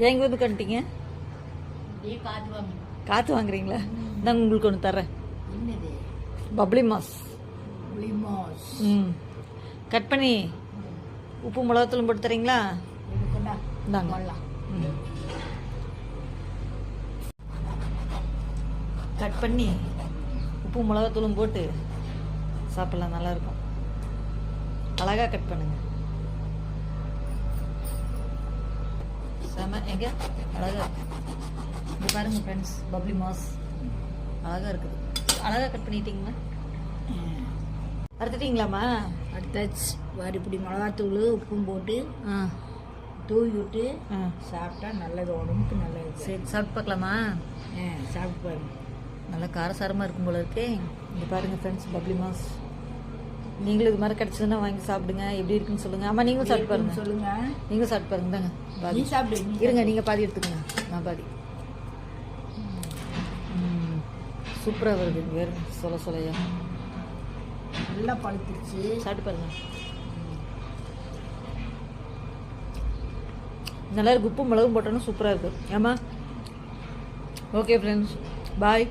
ஏன் இங்கே வந்து கண்டிங்க? காற்று வாங்குறீங்களா? நான் உங்களுக்கு ஒன்று தர்றேன். Bubbly mass. ம், கட் பண்ணி உப்பு மிளகாத்தூளும் போட்டு தரீங்களா? இந்தாங்க. கட் பண்ணி உப்பு மிளகாத்தூளும் போட்டு சாப்பிட்லாம், நல்லாயிருக்கும். அழகாக கட் பண்ணுங்க. செம. எங்க அழகாக இங்கே பாருங்கள் ஃப்ரெண்ட்ஸ், பப்ளி மாஸ் அழகாக இருக்குது. அழகாக கட் பண்ணிட்டீங்களா? அறுத்துட்டீங்களாம்மா? அடுத்தாச்சு. இப்படி மிளகாத்தூள் உப்பும் போட்டு தூவி விட்டு சாப்பிட்டா நல்லது, உடம்புக்கு நல்லது. சரி, சாப்பிட்டு பார்க்கலாமா? சாப்பிட்டு பாருங்க. நல்லா காரசாரமாக இருக்கும் போல இருக்கே. இங்கே பாருங்கள் ஃப்ரெண்ட்ஸ், பப்ளி மாஸ். நீங்களும் இது மாதிரி கிடச்சதுன்னா வாங்கி சாப்பிடுங்க. எப்படி இருக்குன்னு சொல்லுங்கள். ஆமாம், நீங்களும் சாப்பிட்டு பாருங்க. சொல்லுங்கள். நீங்களும் சாப்பிட்டு பாருங்க. தாங்க பாதி சாப்பிடுங்க. இருங்க, நீங்கள் பாதி எடுத்துக்கங்க, நான் பாதி. சூப்பராக வருது. வேறு சொலையா நல்லா பழுத்துருச்சு. சாப்பிட்டு பாருங்க. நல்லா இருக்கு. உப்பு மிளகும் போட்டோன்னா சூப்பராக இருக்குது. ஆமாம். ஓகே ஃப்ரெண்ட்ஸ், பாய்.